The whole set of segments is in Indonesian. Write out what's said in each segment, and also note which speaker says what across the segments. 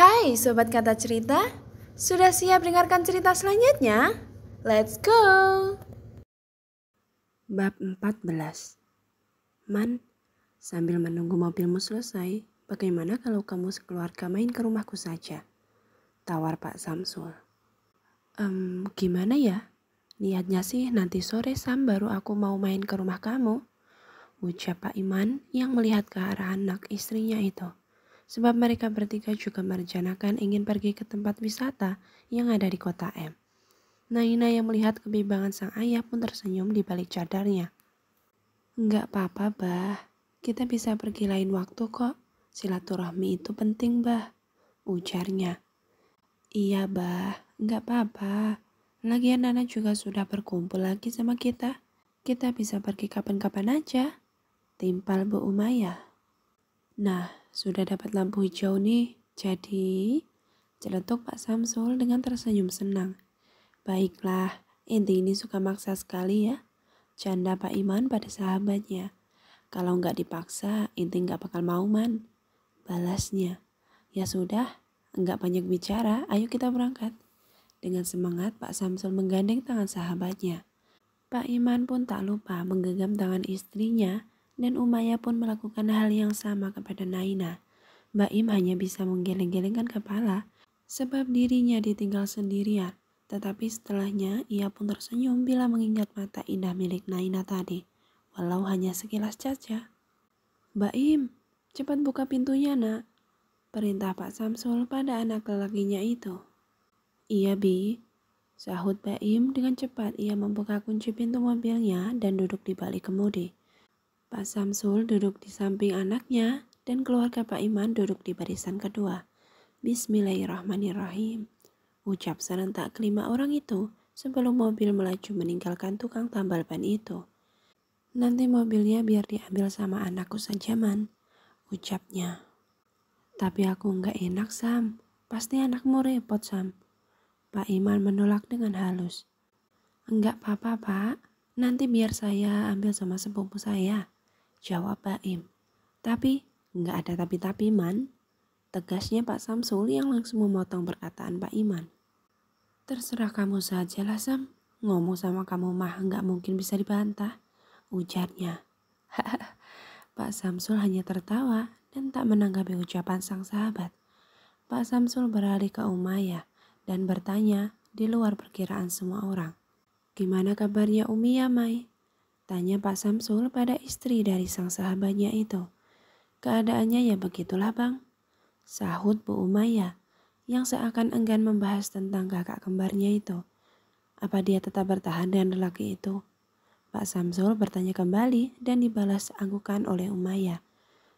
Speaker 1: Hai Sobat Kata Cerita, sudah siap dengarkan cerita selanjutnya? Let's go!
Speaker 2: Bab 14. Man, sambil menunggu mobilmu selesai, bagaimana kalau kamu sekeluarga main ke rumahku saja? Tawar Pak Samsul. Gimana ya? Niatnya sih nanti sore Sam baru aku mau main ke rumah kamu, ucap Pak Iman yang melihat ke arah anak istrinya itu. Sebab mereka bertiga juga merencanakan ingin pergi ke tempat wisata yang ada di kota M. Naina yang melihat kebimbangan sang ayah pun tersenyum di balik cadarnya. Enggak apa-apa, Bah. Kita bisa pergi lain waktu kok. Silaturahmi itu penting, Bah, ujarnya. Iya, Bah. Enggak apa-apa. Lagian Nana juga sudah berkumpul lagi sama kita. Kita bisa pergi kapan-kapan aja, timpal Bu Umayyah. Nah, sudah dapat lampu hijau nih. Jadi, celetuk Pak Samsul dengan tersenyum senang. Baiklah, inti ini suka maksa sekali ya. Canda Pak Iman pada sahabatnya. Kalau nggak dipaksa, inti nggak bakal mau man. Balasnya. Ya sudah, nggak banyak bicara, ayo kita berangkat. Dengan semangat Pak Samsul menggandeng tangan sahabatnya. Pak Iman pun tak lupa menggenggam tangan istrinya dan Umayyah pun melakukan hal yang sama kepada Naina. Mbak Im hanya bisa menggeleng-gelengkan kepala sebab dirinya ditinggal sendirian. Tetapi setelahnya ia pun tersenyum bila mengingat mata indah milik Naina tadi, walau hanya sekilas saja. Mbak Im, cepat buka pintunya nak, perintah Pak Samsul pada anak lelakinya itu. Iya Bi, sahut Mbak Im dengan cepat ia membuka kunci pintu mobilnya dan duduk di balik kemudi. Pak Samsul duduk di samping anaknya dan keluarga Pak Iman duduk di barisan kedua. Bismillahirrahmanirrahim, ucap serentak kelima orang itu sebelum mobil melaju meninggalkan tukang tambal ban itu. Nanti mobilnya biar diambil sama anakku saja man, ucapnya. Tapi aku nggak enak Sam, pasti anakmu repot Sam. Pak Iman menolak dengan halus. Enggak apa-apa Pak, nanti biar saya ambil sama sepupu saya, jawab Pak Im. Tapi nggak ada tapi-tapi man, tegasnya Pak Samsul yang langsung memotong perkataan Pak Iman. Terserah kamu saja lah Sam, ngomong sama kamu mah nggak mungkin bisa dibantah, ujarnya. Pak Samsul hanya tertawa dan tak menanggapi ucapan sang sahabat. Pak Samsul beralih ke Umayyah dan bertanya di luar perkiraan semua orang. Gimana kabarnya Umi ya Mai? Tanya Pak Samsul pada istri dari sang sahabatnya itu. Keadaannya ya begitulah bang, sahut Bu Umayyah yang seakan enggan membahas tentang kakak kembarnya itu. Apa dia tetap bertahan dengan lelaki itu? Pak Samsul bertanya kembali dan dibalas anggukan oleh Umayyah.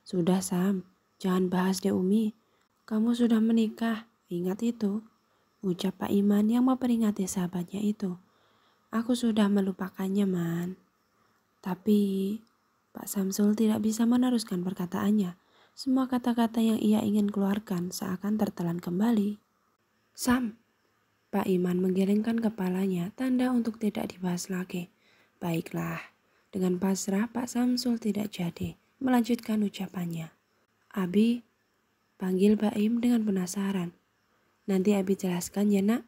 Speaker 2: Sudah Sam, jangan bahas deh Umi. Kamu sudah menikah, ingat itu, ucap Pak Iman yang memperingati sahabatnya itu. Aku sudah melupakannya man. Tapi Pak Samsul tidak bisa meneruskan perkataannya. Semua kata-kata yang ia ingin keluarkan seakan tertelan kembali. Sam, Pak Iman menggelengkan kepalanya tanda untuk tidak dibahas lagi. Baiklah, dengan pasrah Pak Samsul tidak jadi melanjutkan ucapannya. Abi, panggil Pak Im dengan penasaran. Nanti Abi jelaskan ya nak,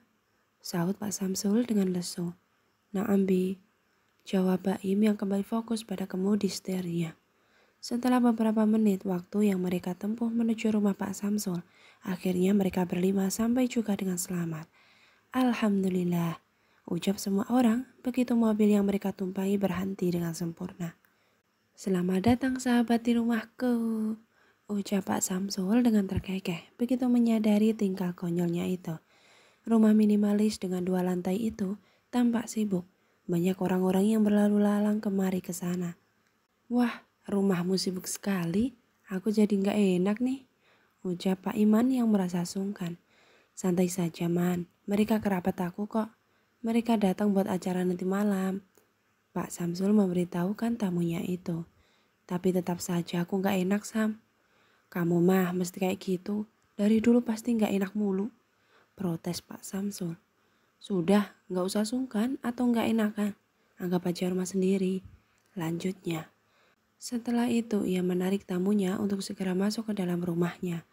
Speaker 2: sahut Pak Samsul dengan lesu. Naam Bi, jawab Pak Im yang kembali fokus pada kemudi setirnya. Setelah beberapa menit waktu yang mereka tempuh menuju rumah Pak Samsul, akhirnya mereka berlima sampai juga dengan selamat. Alhamdulillah, ucap semua orang begitu mobil yang mereka tumpangi berhenti dengan sempurna. Selamat datang sahabat di rumahku, ucap Pak Samsul dengan terkekeh begitu menyadari tingkah konyolnya itu. Rumah minimalis dengan 2 lantai itu tampak sibuk. Banyak orang-orang yang berlalu lalang kemari ke sana. Wah, rumahmu sibuk sekali. Aku jadi nggak enak nih, ucap Pak Iman yang merasa sungkan. Santai saja man, mereka kerabat aku kok. Mereka datang buat acara nanti malam. Pak Samsul memberitahukan tamunya itu. Tapi tetap saja aku nggak enak Sam. Kamu mah mesti kayak gitu. Dari dulu pasti nggak enak mulu, protes Pak Samsul. Sudah, nggak usah sungkan atau nggak enakan. Anggap aja rumah sendiri, lanjutnya. Setelah itu ia menarik tamunya untuk segera masuk ke dalam rumahnya.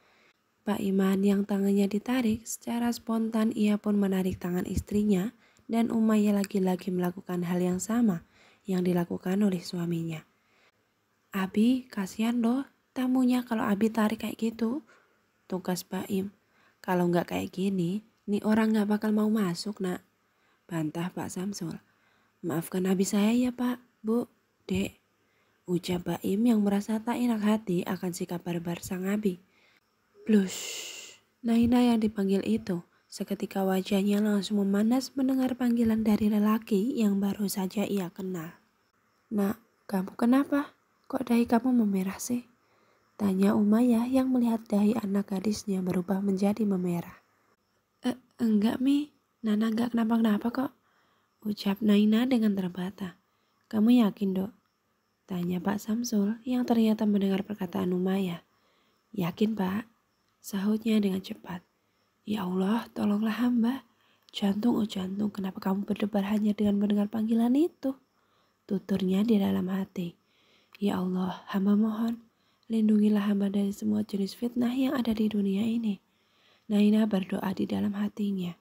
Speaker 2: Pak Iman yang tangannya ditarik, secara spontan ia pun menarik tangan istrinya dan Umayyah lagi-lagi melakukan hal yang sama yang dilakukan oleh suaminya. Abi, kasihan loh tamunya kalau Abi tarik kayak gitu. Tugas Baim. Kalau nggak kayak gini, nih orang nggak bakal mau masuk nak. Bantah Pak Samsul. Maafkan Abi saya ya Pak, Bu, Dek. Ucap Baim yang merasa tak enak hati akan sikap barbar sang Abi. Blush. Naina yang dipanggil itu, seketika wajahnya langsung memanas mendengar panggilan dari lelaki yang baru saja ia kenal. Nak, kamu kenapa? Kok dahi kamu memerah sih? Tanya Umayyah yang melihat dahi anak gadisnya berubah menjadi memerah. Enggak Mi, Nana enggak kenapa-kenapa kok. Ucap Naina dengan terbata. Kamu yakin dok? Tanya Pak Samsul yang ternyata mendengar perkataan Umayyah. Yakin Pak? Sahutnya dengan cepat. Ya Allah, tolonglah hamba. Jantung, oh jantung, kenapa kamu berdebar hanya dengan mendengar panggilan itu? Tuturnya di dalam hati. Ya Allah, hamba mohon, lindungilah hamba dari semua jenis fitnah yang ada di dunia ini. Naina berdoa di dalam hatinya.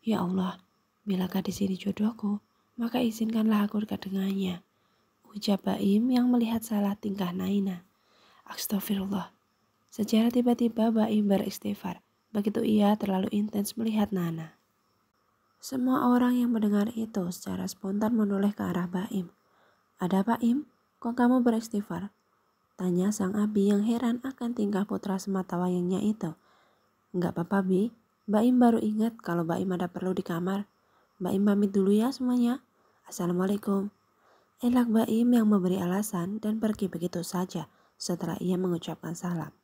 Speaker 2: Ya Allah, bila gadis ini jodohku, maka izinkanlah aku dekat dengannya. Ucap Baim yang melihat salah tingkah Naina. Astagfirullah. Secara tiba-tiba Baim beristighfar. Begitu ia terlalu intens melihat Nana. Semua orang yang mendengar itu secara spontan menoleh ke arah Baim. Ada Baim? Kok kamu beristighfar? Tanya sang Abi yang heran akan tingkah putra sematawayangnya itu. Enggak apa-apa Bi, Baim baru ingat kalau Baim ada perlu di kamar. Baim pamit dulu ya semuanya. Assalamualaikum. Elak Baim yang memberi alasan dan pergi begitu saja setelah ia mengucapkan salam.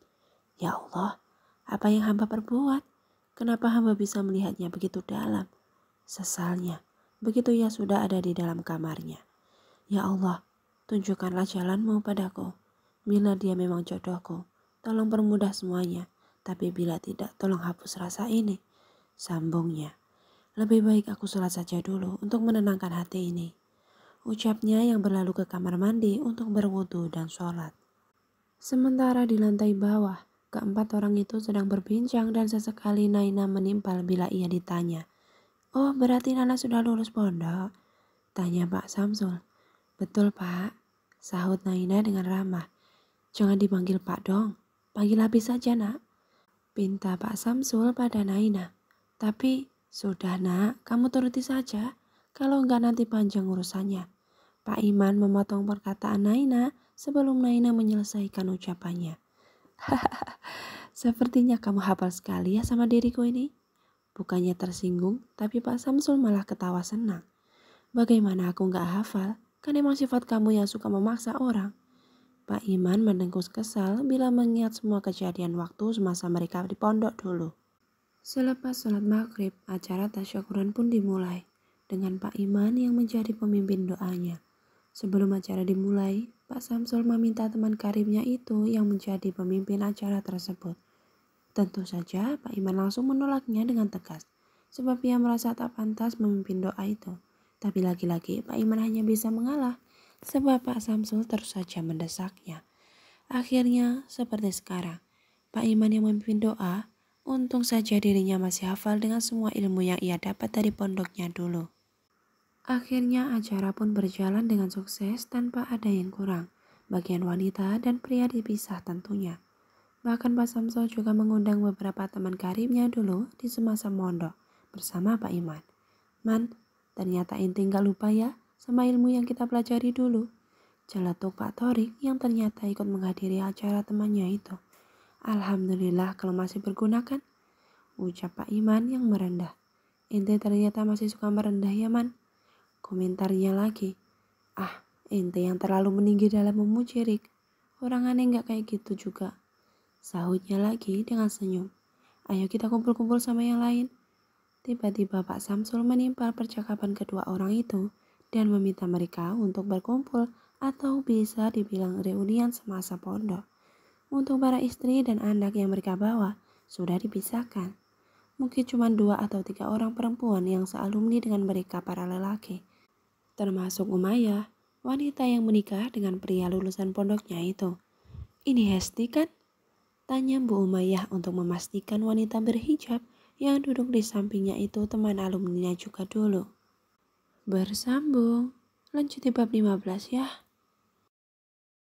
Speaker 2: Ya Allah, apa yang hamba perbuat? Kenapa hamba bisa melihatnya begitu dalam? Sesalnya, begitu ia sudah ada di dalam kamarnya. Ya Allah, tunjukkanlah jalanmu padaku. Bila dia memang jodohku, tolong permudah semuanya. Tapi bila tidak, tolong hapus rasa ini. Sambungnya. Lebih baik aku sholat saja dulu untuk menenangkan hati ini. Ucapnya yang berlalu ke kamar mandi untuk berwudu dan sholat. Sementara di lantai bawah, keempat orang itu sedang berbincang dan sesekali Naina menimpal bila ia ditanya. Oh, berarti Nana sudah lulus pondok? Tanya Pak Samsul. Betul Pak, sahut Naina dengan ramah. Jangan dipanggil Pak dong, panggil Abi saja nak. Pinta Pak Samsul pada Naina. Tapi, sudah nak, kamu turuti saja. Kalau enggak nanti panjang urusannya. Pak Iman memotong perkataan Naina sebelum Naina menyelesaikan ucapannya. Hahaha, sepertinya kamu hafal sekali ya sama diriku ini. Bukannya tersinggung, tapi Pak Samsul malah ketawa senang. Bagaimana aku nggak hafal? Kan emang sifat kamu yang suka memaksa orang. Pak Iman mendengkus kesal bila mengingat semua kejadian waktu semasa mereka di pondok dulu. Selepas sholat maghrib, acara tasyakuran pun dimulai dengan Pak Iman yang menjadi pemimpin doanya. Sebelum acara dimulai, Pak Samsul meminta teman karibnya itu yang menjadi pemimpin acara tersebut. Tentu saja Pak Iman langsung menolaknya dengan tegas, sebab ia merasa tak pantas memimpin doa itu. Tapi lagi-lagi Pak Iman hanya bisa mengalah, sebab Pak Samsul terus saja mendesaknya. Akhirnya, seperti sekarang, Pak Iman yang memimpin doa, untung saja dirinya masih hafal dengan semua ilmu yang ia dapat dari pondoknya dulu. Akhirnya acara pun berjalan dengan sukses tanpa ada yang kurang. Bagian wanita dan pria dipisah tentunya. Bahkan Pak Samsul juga mengundang beberapa teman karibnya dulu di semasa mondok bersama Pak Iman. Man, ternyata inti gak lupa ya sama ilmu yang kita pelajari dulu. Celetuk Pak Torik yang ternyata ikut menghadiri acara temannya itu. Alhamdulillah kalau masih berguna kan? Ucap Pak Iman yang merendah. Inti ternyata masih suka merendah ya Man. Komentarnya lagi. Ah, ente yang terlalu meninggi dalam memuji Rik. Orang aneh gak kayak gitu juga. Sahutnya lagi dengan senyum. Ayo kita kumpul-kumpul sama yang lain. Tiba-tiba Pak Samsul menimpal percakapan kedua orang itu dan meminta mereka untuk berkumpul atau bisa dibilang reunian semasa pondok. Untuk para istri dan anak yang mereka bawa sudah dipisahkan. Mungkin cuma 2 atau 3 orang perempuan yang sealumni dengan mereka para lelaki. Termasuk Umayyah, wanita yang menikah dengan pria lulusan pondoknya itu. Ini Hesti kan? Tanya Bu Umayyah untuk memastikan wanita berhijab yang duduk di sampingnya itu teman alumninya juga dulu. Bersambung, lanjut di bab 15 ya.